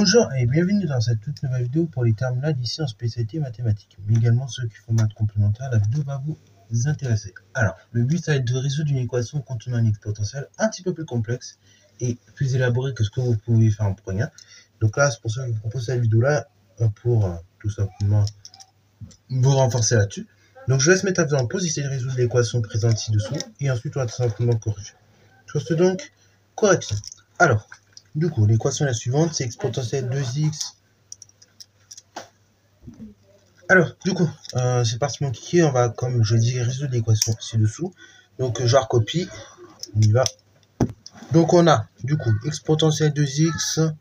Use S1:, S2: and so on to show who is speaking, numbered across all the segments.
S1: Bonjour et bienvenue dans cette toute nouvelle vidéo pour les terminales d'ici en spécialité mathématiques, mais également ceux qui font maths complémentaire. La vidéo va vous intéresser. Alors, le but ça va être de résoudre une équation contenant une exponentielle un petit peu plus complexe et plus élaborée que ce que vous pouvez faire en première. Donc là, c'est pour ça que je vous propose cette vidéo-là pour tout simplement vous renforcer là-dessus. Donc je laisse mettre la vidéo en pause, essayer de résoudre l'équation présente ci-dessous et ensuite on va tout simplement corriger. Sur ce donc, correction. Alors, du coup, l'équation est la suivante, c'est exponentielle 2x. Alors, du coup, c'est parti mon kiki, on va, comme je dis, résoudre l'équation ci-dessous. Donc, je recopie, on y va. Donc, on a, du coup, exponentielle 2x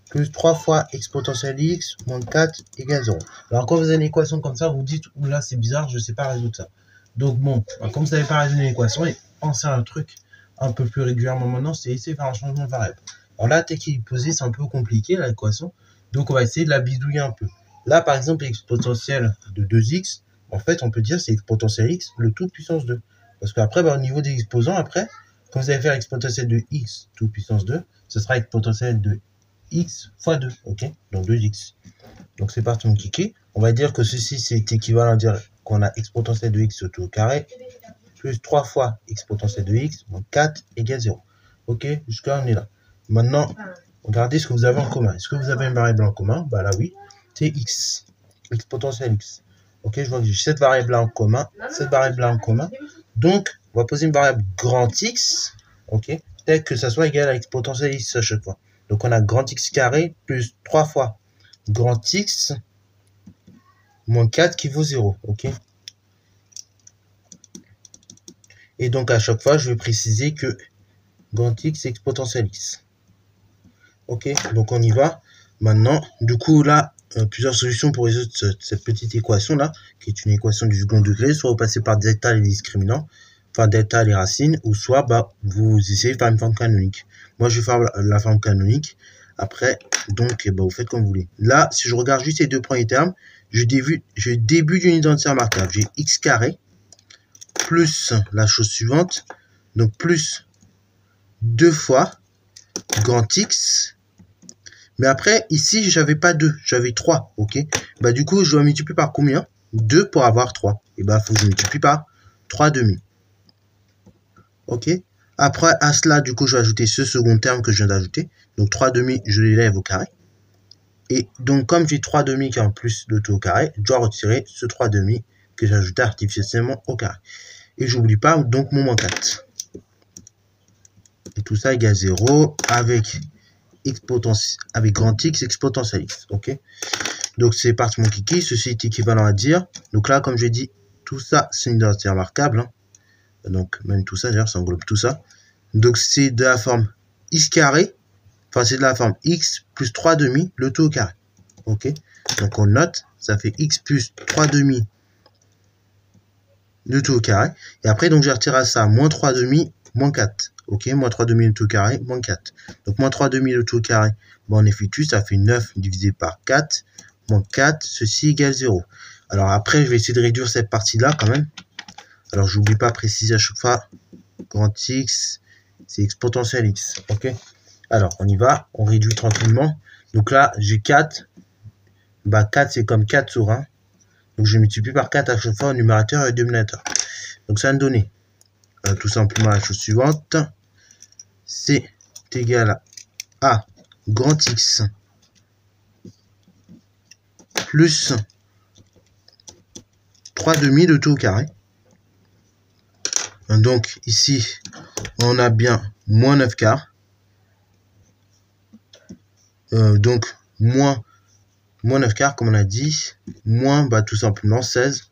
S1: plus 3 fois exponentielle x moins 4 égale 0. Alors, quand vous avez une équation comme ça, vous dites, oula, c'est bizarre, je ne sais pas résoudre ça. Donc, bon, comme vous savez pas résoudre une équation, et pensez à un truc un peu plus régulièrement maintenant, c'est essayer de faire un changement de variable. Alors là, tel qu'il est posé, c'est un peu compliqué l'équation, donc on va essayer de la bidouiller un peu. Là, par exemple, l'exponentielle de 2x, en fait, on peut dire c'est exponentielle x, le tout puissance 2. Parce qu'après, au niveau des exposants, après, quand vous allez faire l'exponentielle de x tout puissance 2, ce sera exponentielle de x fois 2, ok? Donc 2x. Donc c'est parti mon kiki. On va dire que ceci, c'est équivalent à dire qu'on a exponentielle de x tout au carré, plus 3 fois exponentielle de x, moins 4 égale 0. Ok, jusqu'à là, on est là. Maintenant, regardez ce que vous avez en commun. Est-ce que vous avez une variable en commun? Bah là, oui, c'est x, exponentielle x. Ok, je vois que j'ai cette variable-là en commun, cette variable-là en commun. Donc, on va poser une variable grand x, ok, tel que ça soit égal à exponentielle x à chaque fois. Donc, on a grand x carré plus 3 fois grand x moins 4 qui vaut 0, ok. Et donc, à chaque fois, je vais préciser que grand x c'est exponentielle x. Ok, donc on y va. Maintenant, du coup, là, plusieurs solutions pour résoudre cette petite équation-là, qui est une équation du second degré. Soit vous passez par delta les discriminants, enfin delta les racines, ou soit bah, vous essayez de faire une forme canonique. Moi, je vais faire la forme canonique. Après, donc, bah, vous faites comme vous voulez. Là, si je regarde juste ces deux premiers termes, je débute d'une identité remarquable. J'ai x carré plus la chose suivante, donc plus 2 fois grand X. Mais après, ici, j'avais pas 2, j'avais 3, ok? Bah, du coup, je dois multiplier par combien? 2 pour avoir 3. Et bah, il faut que je multiplie par 3 demi. Ok? Après, à cela, du coup, je vais ajouter ce second terme que je viens d'ajouter. Donc, 3 demi, je l'élève au carré. Et donc, comme j'ai 3 demi qui est en plus de tout au carré, je dois retirer ce 3 demi que j'ai ajouté artificiellement au carré. Et j'oublie pas, donc, mon moins 4. Et tout ça égale 0 avec grand X exponentielle X, ok? Donc c'est parti mon kiki, ceci est équivalent à dire, donc là comme j'ai dit, tout ça c'est une identité remarquable, hein. Donc même tout ça d'ailleurs ça englobe tout ça, donc c'est de la forme x carré, enfin c'est de la forme x plus 3 demi, le tout au carré, ok? Donc on note, ça fait x plus 3 demi, le tout au carré, et après donc je retire à ça, moins 3 demi, moins 4. Ok, moins 3 demi le tout carré, moins 4. Donc, moins 3 demi le tout carré, bon, on effectue, ça fait 9 divisé par 4, moins 4, ceci égale 0. Alors, après, je vais essayer de réduire cette partie-là quand même. Alors, j'oublie pas de préciser à chaque fois, grand X, c'est exponentielle X. Ok, alors, on y va, on réduit tranquillement. Donc là, j'ai 4. Bah, 4, c'est comme 4 sur 1. Donc, je multiplie par 4 à chaque fois au numérateur et au dénominateur. Donc, ça va me donner tout simplement la chose suivante, c'est égal à grand X plus 3 demi de tout au carré. Donc ici, on a bien moins 9 quarts. Donc moins 9 quarts, comme on a dit, moins bah, tout simplement 16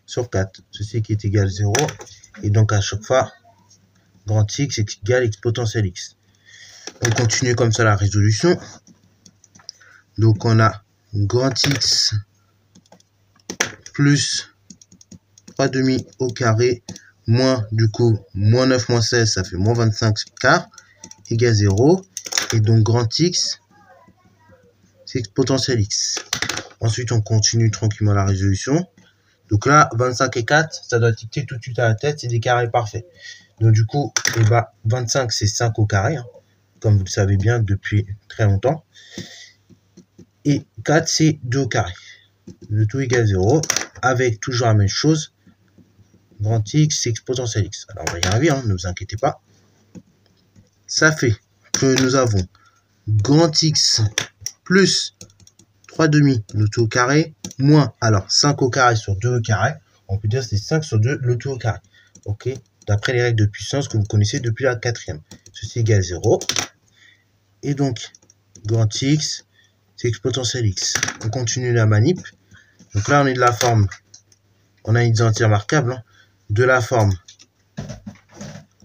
S1: sur 4. Ceci qui est égal à 0. Et donc à chaque fois, grand X est égal à exponentielle X. On continue comme ça la résolution. Donc on a grand X plus 3 demi au carré, moins du coup, moins 9 moins 16, ça fait moins 25 quarts, égale 0. Et donc grand X, c'est exponentielle X. Ensuite, on continue tranquillement la résolution. Donc là, 25 et 4, ça doit dicter tout de suite à la tête, c'est des carrés parfaits. Donc du coup, eh ben, 25, c'est 5 au carré, hein, comme vous le savez bien depuis très longtemps. Et 4, c'est 2 au carré. Le tout égale 0, avec toujours la même chose. Grand X, c'est exponentielle X. Alors, on va y arriver, hein, ne vous inquiétez pas. Ça fait que nous avons grand X plus 3 demi, le tout au carré, moins, alors 5 au carré sur 2 au carré. On peut dire que c'est 5 sur 2, le tout au carré. Ok, d'après les règles de puissance que vous connaissez depuis la 4e. Ceci égale 0. Et donc, grand X, c'est exponentielle X. On continue la manip. Donc là, on est de la forme, on a une identité remarquable, hein, de la forme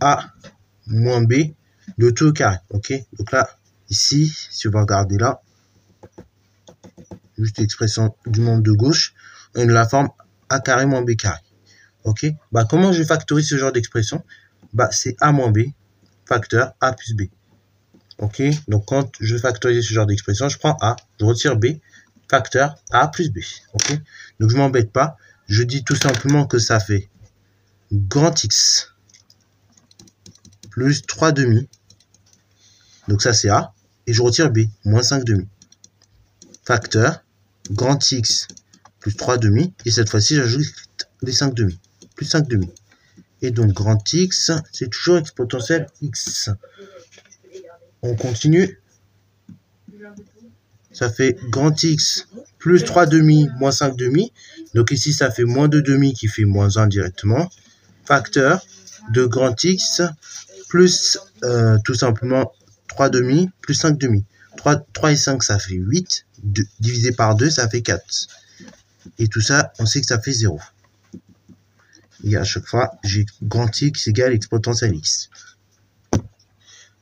S1: A moins B, le tout au carré. Ok, donc là, ici, si on va regarder là, juste l'expression du membre de gauche, on a de la forme A carré moins B carré. Ok, bah comment je factorise ce genre d'expression? Bah c'est A moins B, facteur A plus B. Ok, donc quand je factorise ce genre d'expression, je prends A, je retire B, facteur A plus B. Ok, donc je m'embête pas, je dis tout simplement que ça fait grand X plus 3 demi, donc ça c'est A, et je retire B, moins 5 demi. Facteur grand X plus 3 demi, et cette fois-ci j'ajoute les 5 demi, plus 5 demi. Et donc grand X, c'est toujours exponentielle X. On continue. Ça fait grand X plus 3 demi moins 5 demi. Donc ici, ça fait moins 2 demi qui fait moins 1 directement. Facteur de grand X plus tout simplement 3 demi plus 5 demi. 3 et 5, ça fait 8. Divisé par 2, ça fait 4. Et tout ça, on sait que ça fait 0. Et à chaque fois, j'ai grand X égale exponentielle X.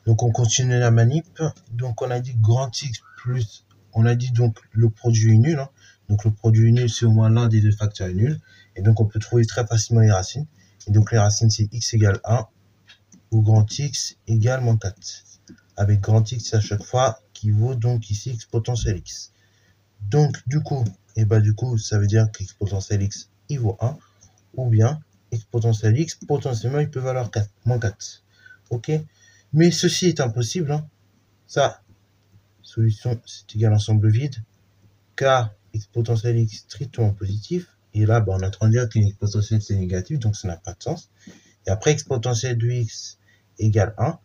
S1: Donc on continue la manip. Donc on a dit grand X plus, on a dit donc le produit est nul. Hein. Donc le produit est nul, c'est au moins l'un des deux facteurs est nul. Et donc on peut trouver très facilement les racines. Et donc les racines c'est x égale 1 ou grand X égale moins 4. Avec grand X à chaque fois qui vaut donc ici exponentielle X. Donc du coup, ça veut dire qu'exponentielle X il vaut 1. Ou bien exponentielle X potentiellement il peut valoir 4, moins 4. Ok. Mais ceci est impossible. Hein. Ça, solution, c'est égal à ensemble vide. Car exponentielle X strictement positif. Et là, on est en train de dire qu'une exponentielle c'est négatif, donc ça n'a pas de sens. Et après, exponentielle de X égale 1.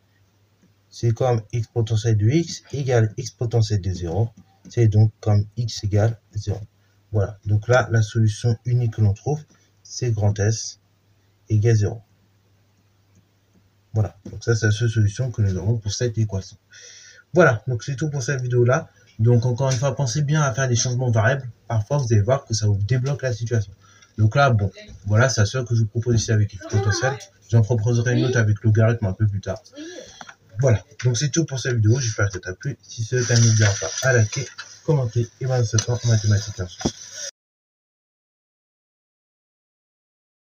S1: C'est comme exponentielle de X égale exponentielle de 0. C'est donc comme X égale 0. Voilà. Donc là, la solution unique que l'on trouve, c'est grand S égale 0. Voilà, donc ça c'est la seule solution que nous avons pour cette équation. Voilà, donc c'est tout pour cette vidéo-là. Donc encore une fois, pensez bien à faire des changements de variables. Parfois, vous allez voir que ça vous débloque la situation. Donc là, bon, voilà, c'est la seule que je vous propose ici avec exponentielle. J'en proposerai une autre avec logarithme un peu plus tard. Voilà, donc c'est tout pour cette vidéo. J'espère que ça t'a plu. Si ce n'est pas, n'hésitez pas à liker, commenter et 27 ans en mathématiques.